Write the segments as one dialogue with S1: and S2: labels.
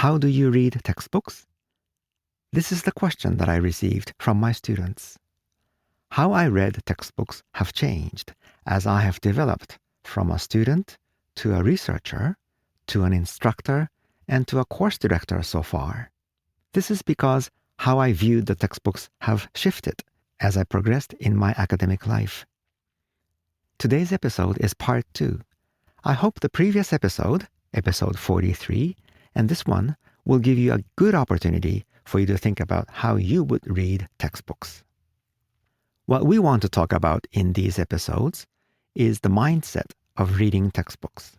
S1: How do you read textbooks? This is the question that I received from my students. How I read textbooks have changed as I have developed from a student to a researcher to an instructor and to a course director so far. This is because how I viewed the textbooks have shifted as I progressed in my academic life. Today's episode is part 2. I hope the previous episode, episode 43, and this one will give you a good opportunity for you to think about how you would read textbooks. What we want to talk about in these episodes is the mindset of reading textbooks.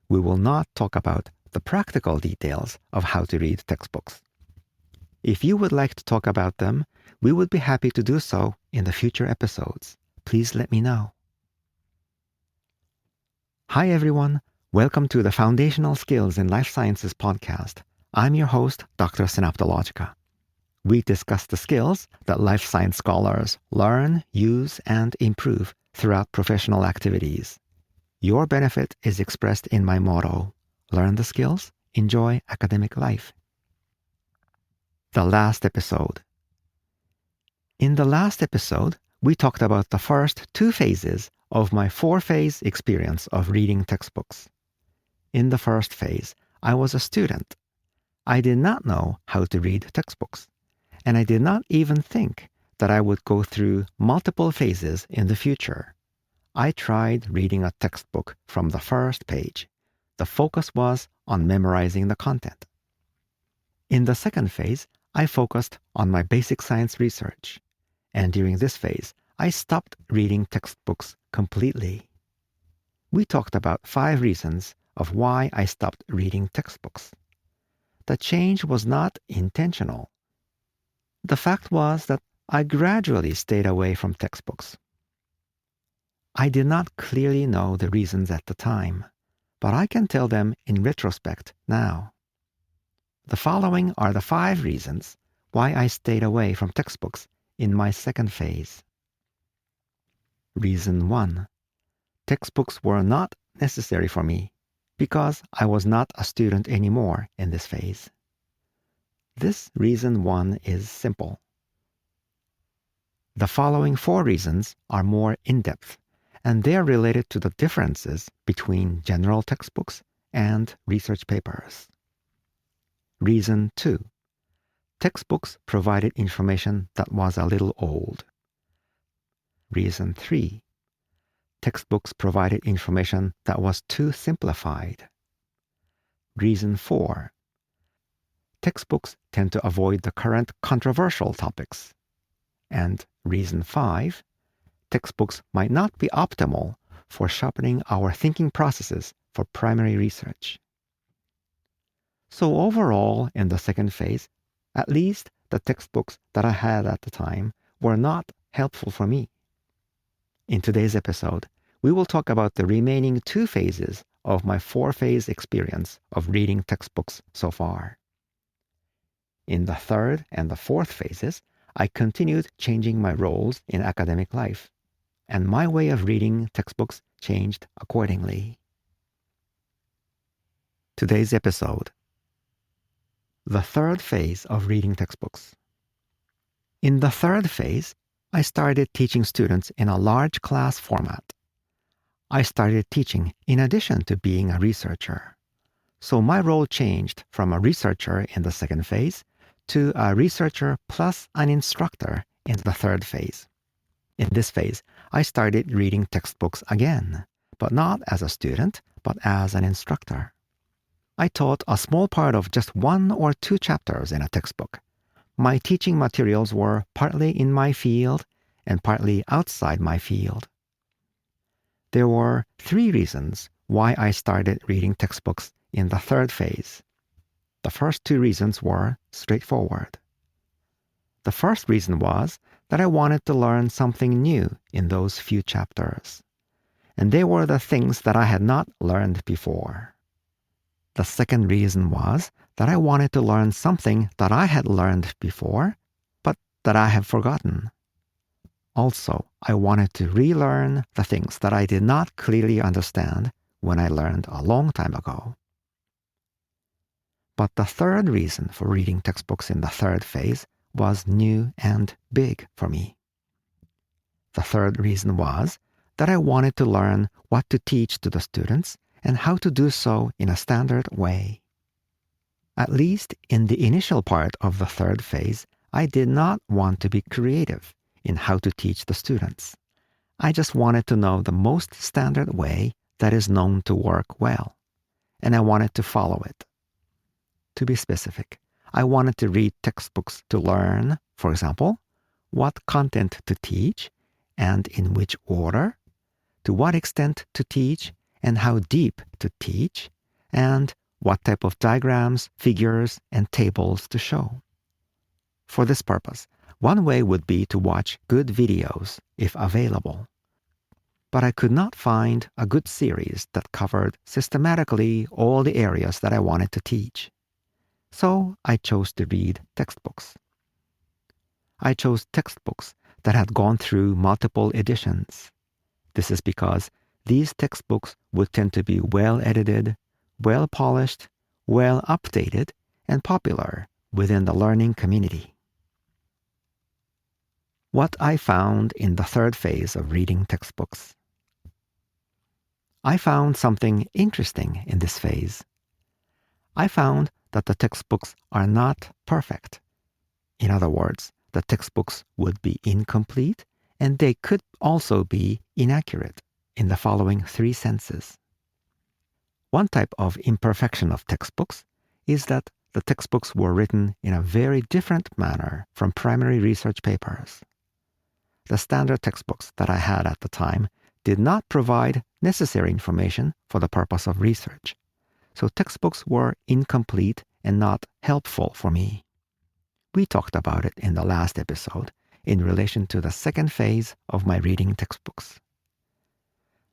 S1: We will not talk about the practical details of how to read textbooks. If you would like to talk about them, we would be happy to do so in the future episodes. Please let me know. Hi everyone, welcome to the Foundational Skills in Life Sciences podcast. I'm your host, Dr. Synaptologica. We discuss the skills that life science scholars learn, use, and improve throughout professional activities. Your benefit is expressed in my motto, learn the skills, enjoy academic life. The last episode. In the last episode, we talked about the first 2 phases of my 4-phase experience of reading textbooks. In the first phase, I was a student. I did not know how to read textbooks, and I did not even think that I would go through multiple phases in the future. I tried reading a textbook from the first page. The focus was on memorizing the content. In the second phase, I focused on my basic science research, and during this phase, I stopped reading textbooks completely. We talked about 5 reasons of why I stopped reading textbooks. The change was not intentional. The fact was that I gradually stayed away from textbooks. I did not clearly know the reasons at the time, but I can tell them in retrospect now. The following are the 5 reasons why I stayed away from textbooks in my second phase. Reason 1. Textbooks were not necessary for me because I was not a student anymore in this phase. This reason 1 is simple. The following 4 reasons are more in-depth, and they are related to the differences between general textbooks and research papers. Reason 2. Textbooks provided information that was a little old. Reason 3. Textbooks provided information that was too simplified. Reason 4. Textbooks tend to avoid the current controversial topics. And reason 5. Textbooks might not be optimal for sharpening our thinking processes for primary research. So overall, in the second phase, at least the textbooks that I had at the time were not helpful for me. In today's episode, we will talk about the remaining 2 phases of my 4-phase experience of reading textbooks so far. In the 3rd and the 4th phases, I continued changing my roles in academic life, and my way of reading textbooks changed accordingly. Today's episode. The 3rd phase of reading textbooks. In the 3rd phase, I started teaching students in a large class format. I started teaching in addition to being a researcher. So my role changed from a researcher in the 2nd phase to a researcher plus an instructor in the 3rd phase. In this phase, I started reading textbooks again, but not as a student, but as an instructor. I taught a small part of just 1 or 2 chapters in a textbook. My teaching materials were partly in my field and partly outside my field. There were 3 reasons why I started reading textbooks in the 3rd phase. The first 2 reasons were straightforward. The first reason was that I wanted to learn something new in those few chapters, and they were the things that I had not learned before. The second reason was that I wanted to learn something that I had learned before, but that I have forgotten. Also, I wanted to relearn the things that I did not clearly understand when I learned a long time ago. But the third reason for reading textbooks in the third phase was new and big for me. The third reason was that I wanted to learn what to teach to the students and how to do so in a standard way. At least in the initial part of the third phase, I did not want to be creative in how to teach the students. I just wanted to know the most standard way that is known to work well, and I wanted to follow it. To be specific, I wanted to read textbooks to learn, for example, what content to teach and in which order, to what extent to teach and how deep to teach, and what type of diagrams, figures, and tables to show. For this purpose, one way would be to watch good videos if available. But I could not find a good series that covered systematically all the areas that I wanted to teach. So I chose to read textbooks. I chose textbooks that had gone through multiple editions. This is because these textbooks would tend to be well edited, well polished, well updated, and popular within the learning community. What I found in the third phase of reading textbooks. I found something interesting in this phase. I found that the textbooks are not perfect. In other words, the textbooks would be incomplete and they could also be inaccurate in the following three senses. One type of imperfection of textbooks is that the textbooks were written in a very different manner from primary research papers. The standard textbooks that I had at the time did not provide necessary information for the purpose of research, so textbooks were incomplete and not helpful for me. We talked about it in the last episode in relation to the second phase of my reading textbooks.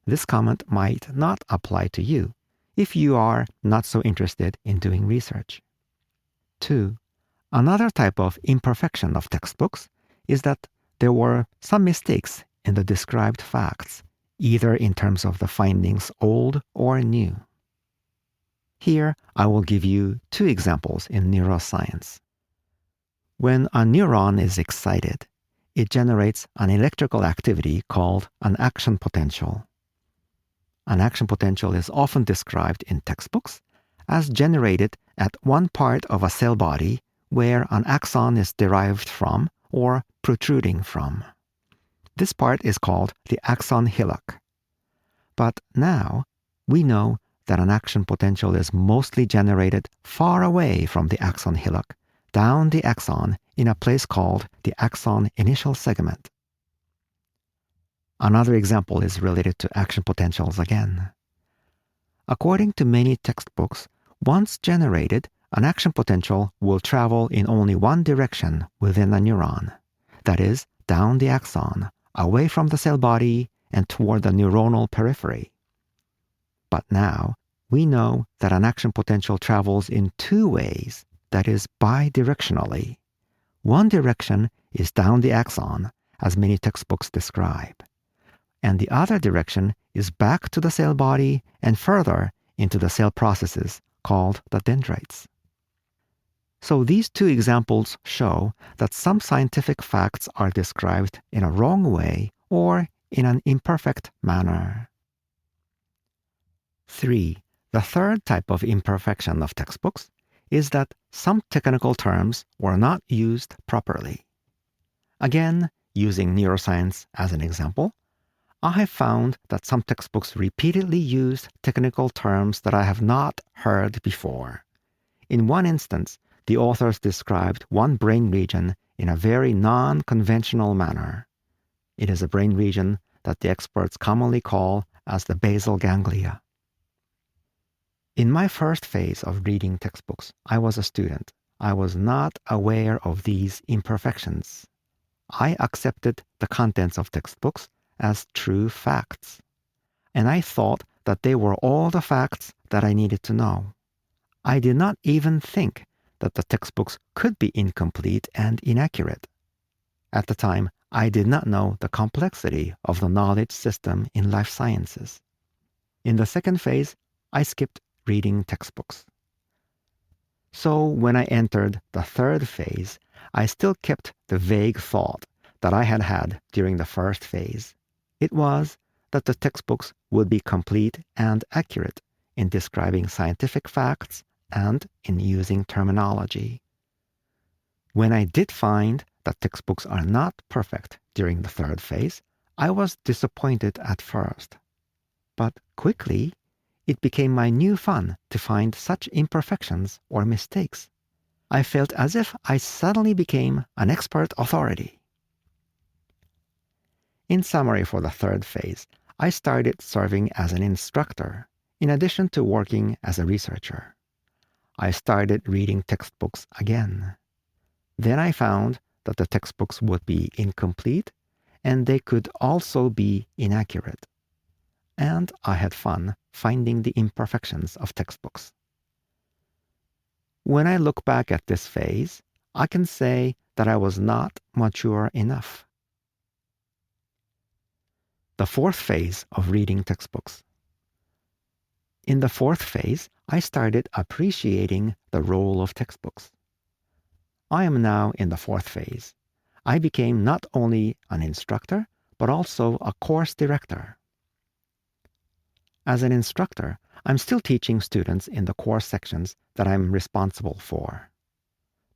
S1: This comment might not apply to you if you are not so interested in doing research. 2. Another type of imperfection of textbooks is that there were some mistakes in the described facts, either in terms of the findings old or new. Here, I will give you 2 examples in neuroscience. When a neuron is excited, it generates an electrical activity called an action potential. An action potential is often described in textbooks as generated at one part of a cell body where an axon is derived from or protruding from. This part is called the axon hillock. But now we know that an action potential is mostly generated far away from the axon hillock, down the axon in a place called the axon initial segment. Another example is related to action potentials again. According to many textbooks, once generated, an action potential will travel in only one direction within a neuron, that is, down the axon, away from the cell body and toward the neuronal periphery. But now, we know that an action potential travels in 2 ways, that is, bidirectionally. One direction is down the axon, as many textbooks describe, and the other direction is back to the cell body and further into the cell processes called the dendrites. So these 2 examples show that some scientific facts are described in a wrong way or in an imperfect manner. 3. The third type of imperfection of textbooks is that some technical terms were not used properly. Again, using neuroscience as an example, I have found that some textbooks repeatedly used technical terms that I have not heard before. In one instance, the authors described one brain region in a very non-conventional manner. It is a brain region that the experts commonly call as the basal ganglia. In my first phase of reading textbooks, I was a student. I was not aware of these imperfections. I accepted the contents of textbooks as true facts, and I thought that they were all the facts that I needed to know. I did not even think that the textbooks could be incomplete and inaccurate. At the time, I did not know the complexity of the knowledge system in life sciences. In the second phase, I skipped reading textbooks. So when I entered the third phase, I still kept the vague thought that I had had during the first phase. It was that the textbooks would be complete and accurate in describing scientific facts and in using terminology. When I did find that textbooks are not perfect during the third phase, I was disappointed at first. But quickly, it became my new fun to find such imperfections or mistakes. I felt as if I suddenly became an expert authority. In summary, for the third phase, I started serving as an instructor in addition to working as a researcher. I started reading textbooks again. Then I found that the textbooks would be incomplete and they could also be inaccurate. And I had fun finding the imperfections of textbooks. When I look back at this phase, I can say that I was not mature enough. The fourth phase of reading textbooks. In the fourth phase, I started appreciating the role of textbooks. I am now in the fourth phase. I became not only an instructor, but also a course director. As an instructor, I'm still teaching students in the course sections that I'm responsible for.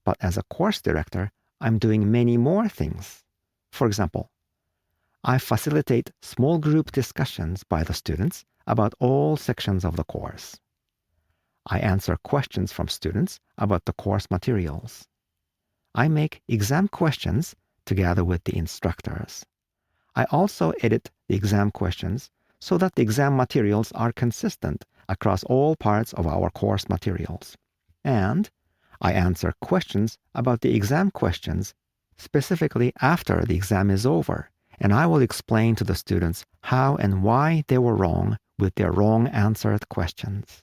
S1: But as a course director, I'm doing many more things. For example, I facilitate small group discussions by the students about all sections of the course. I answer questions from students about the course materials. I make exam questions together with the instructors. I also edit the exam questions so that the exam materials are consistent across all parts of our course materials. And I answer questions about the exam questions specifically after the exam is over, and I will explain to the students how and why they were wrong with their wrong answered questions.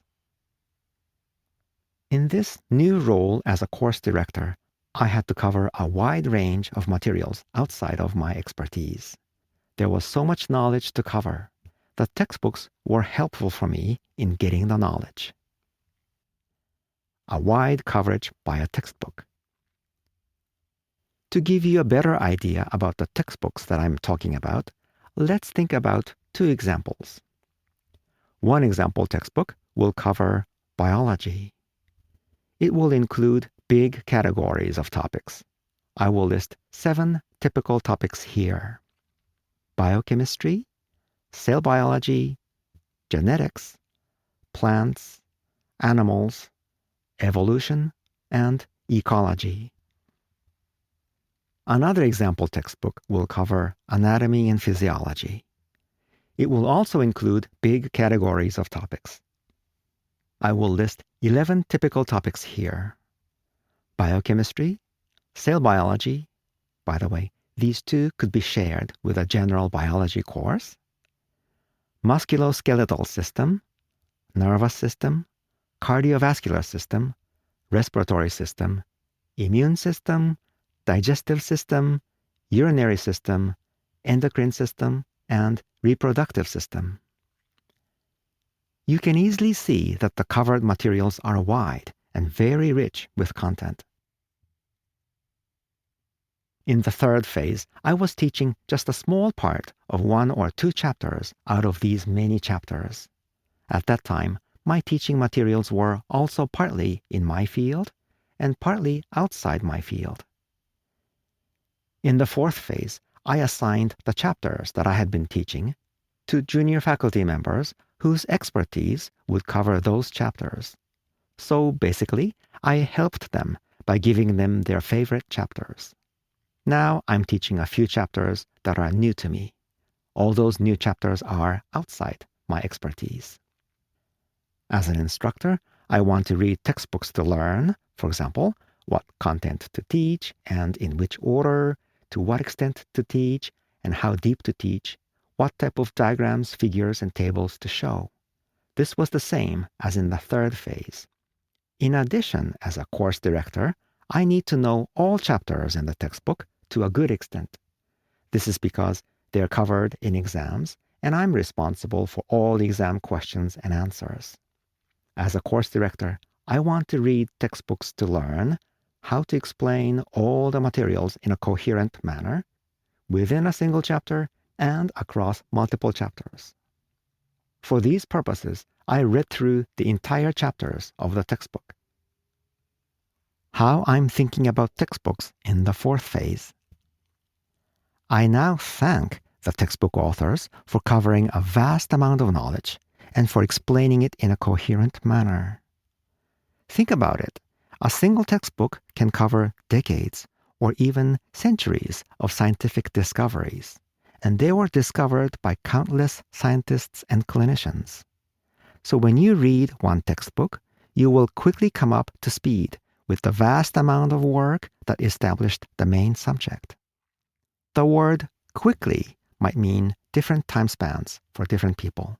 S1: In this new role as a course director, I had to cover a wide range of materials outside of my expertise. There was so much knowledge to cover. The textbooks were helpful for me in getting the knowledge. A wide coverage by a textbook. To give you a better idea about the textbooks that I'm talking about, let's think about two examples. One example textbook will cover biology. It will include big categories of topics. I will list 7 typical topics here: biochemistry, cell biology, genetics, plants, animals, evolution, and ecology. Another example textbook will cover anatomy and physiology. It will also include big categories of topics. I will list 11 typical topics here: biochemistry, cell biology. By the way, these two could be shared with a general biology course: musculoskeletal system, nervous system, cardiovascular system, respiratory system, immune system, digestive system, urinary system, endocrine system, and reproductive system. You can easily see that the covered materials are wide and very rich with content. In the third phase, I was teaching just a small part of 1 or 2 chapters out of these many chapters. At that time, my teaching materials were also partly in my field and partly outside my field. In the fourth phase, I assigned the chapters that I had been teaching to junior faculty members whose expertise would cover those chapters. So basically, I helped them by giving them their favorite chapters. Now I'm teaching a few chapters that are new to me. All those new chapters are outside my expertise. As an instructor, I want to read textbooks to learn, for example, what content to teach and in which order, to what extent to teach, and how deep to teach, what type of diagrams, figures, and tables to show. This was the same as in the third phase. In addition, as a course director, I need to know all chapters in the textbook to a good extent. This is because they're covered in exams, and I'm responsible for all the exam questions and answers. As a course director, I want to read textbooks to learn how to explain all the materials in a coherent manner within a single chapter and across multiple chapters. For these purposes, I read through the entire chapters of the textbook. How I'm thinking about textbooks in the fourth phase. I now thank the textbook authors for covering a vast amount of knowledge and for explaining it in a coherent manner. Think about it. A single textbook can cover decades or even centuries of scientific discoveries, and they were discovered by countless scientists and clinicians. So when you read one textbook, you will quickly come up to speed with the vast amount of work that established the main subject. The word quickly might mean different time spans for different people.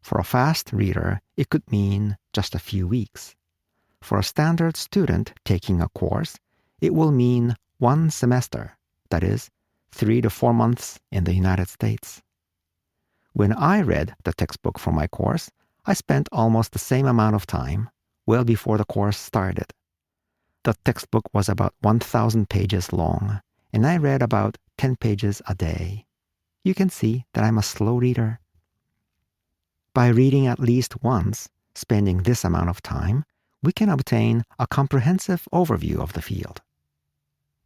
S1: For a fast reader, it could mean just a few weeks. For a standard student taking a course, it will mean one semester, that is, 3 to 4 months in the United States. When I read the textbook for my course, I spent almost the same amount of time, well before the course started. The textbook was about 1,000 pages long, and I read about 10 pages a day. You can see that I'm a slow reader. By reading at least once, spending this amount of time, we can obtain a comprehensive overview of the field.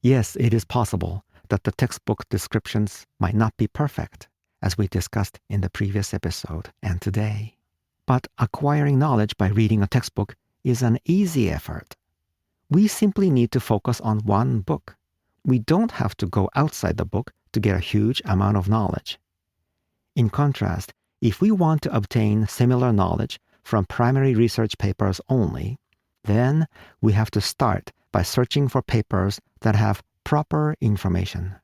S1: Yes, it is possible that the textbook descriptions might not be perfect, as we discussed in the previous episode and today. But acquiring knowledge by reading a textbook is an easy effort. We simply need to focus on one book. We don't have to go outside the book to get a huge amount of knowledge. In contrast, if we want to obtain similar knowledge from primary research papers only, then we have to start by searching for papers that have proper information.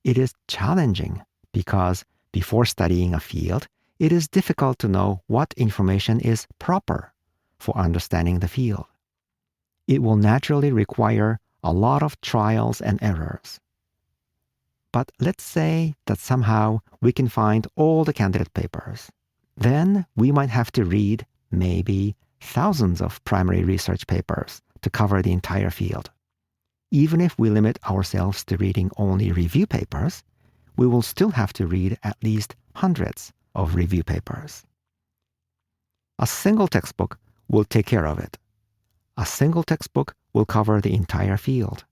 S1: It is challenging because before studying a field, it is difficult to know what information is proper for understanding the field. It will naturally require a lot of trials and errors. But let's say that somehow we can find all the candidate papers. Then we might have to read maybe thousands of primary research papers to cover the entire field. Even if we limit ourselves to reading only review papers, we will still have to read at least hundreds of review papers. A single textbook will take care of it. A single textbook will cover the entire field.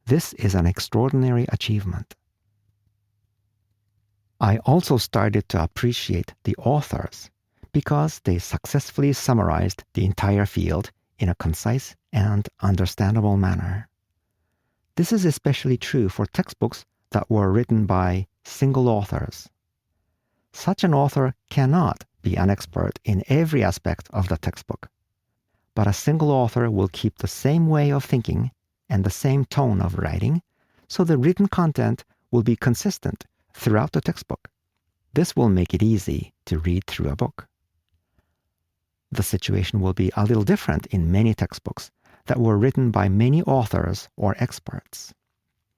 S1: This is an extraordinary achievement. I also started to appreciate the authors because they successfully summarized the entire field in a concise and understandable manner. This is especially true for textbooks that were written by single authors. Such an author cannot be an expert in every aspect of the textbook, but a single author will keep the same way of thinking and the same tone of writing, so the written content will be consistent throughout the textbook. This will make it easy to read through a book. The situation will be a little different in many textbooks that were written by many authors or experts.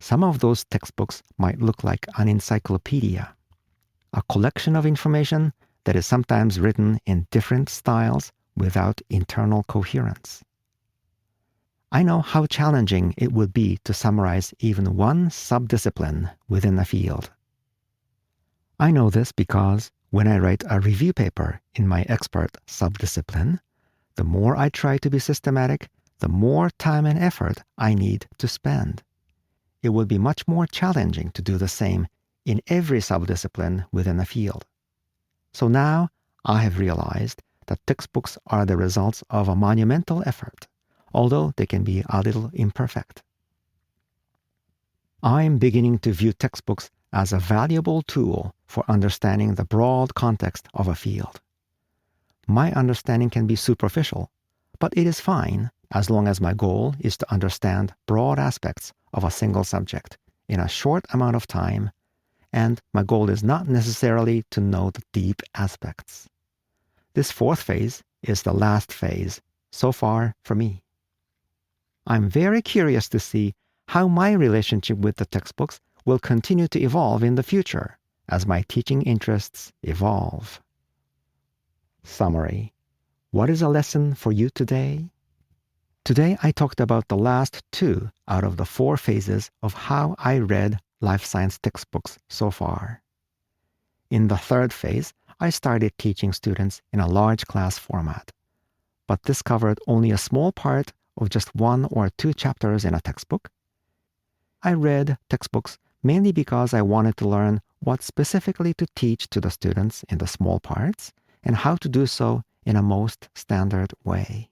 S1: Some of those textbooks might look like an encyclopedia, a collection of information that is sometimes written in different styles without internal coherence. I know how challenging it would be to summarize even one subdiscipline within a field. I know this because when I write a review paper in my expert subdiscipline, the more I try to be systematic, the more time and effort I need to spend. It will be much more challenging to do the same in every subdiscipline within a field. So now I have realized that textbooks are the results of a monumental effort, although they can be a little imperfect. I'm beginning to view textbooks as a valuable tool for understanding the broad context of a field. My understanding can be superficial, but it is fine as long as my goal is to understand broad aspects of a single subject in a short amount of time, and my goal is not necessarily to know the deep aspects. This fourth phase is the last phase so far for me. I'm very curious to see how my relationship with the textbooks will continue to evolve in the future as my teaching interests evolve. Summary. What is a lesson for you today? Today I talked about the last 2 out of the 4 phases of how I read life science textbooks so far. In the 3rd phase, I started teaching students in a large class format, but this covered only a small part of just 1 or 2 chapters in a textbook. I read textbooks mainly because I wanted to learn what specifically to teach to the students in the small parts and how to do so in a most standard way.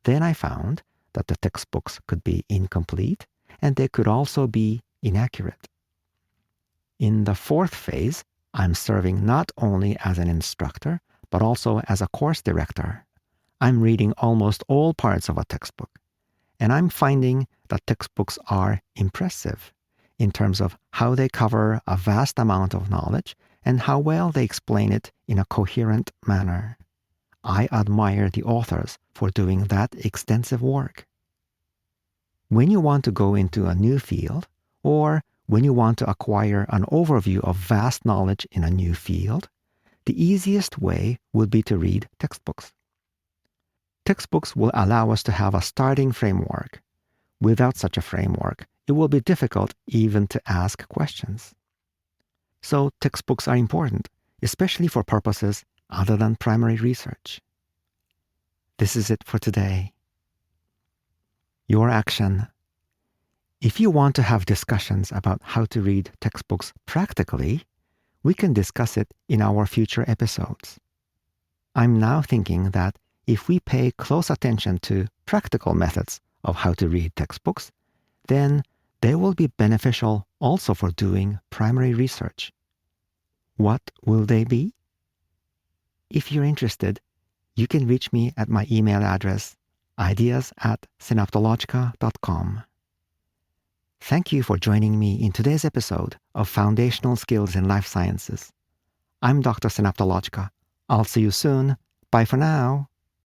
S1: Then I found that the textbooks could be incomplete and they could also be inaccurate. In the 4th phase, I'm serving not only as an instructor, but also as a course director. I'm reading almost all parts of a textbook, and I'm finding that textbooks are impressive in terms of how they cover a vast amount of knowledge and how well they explain it in a coherent manner. I admire the authors for doing that extensive work. When you want to go into a new field, or when you want to acquire an overview of vast knowledge in a new field, the easiest way would be to read textbooks. Textbooks will allow us to have a starting framework. Without such a framework, it will be difficult even to ask questions. So textbooks are important, especially for purposes other than primary research. This is it for today. Your action. If you want to have discussions about how to read textbooks practically, we can discuss it in our future episodes. I'm now thinking that if we pay close attention to practical methods of how to read textbooks, then they will be beneficial also for doing primary research. What will they be? If you're interested, you can reach me at my email address, ideas@synaptologica.com. Thank you for joining me in today's episode of Foundational Skills in Life Sciences. I'm Dr. Synaptologica. I'll see you soon. Bye for now.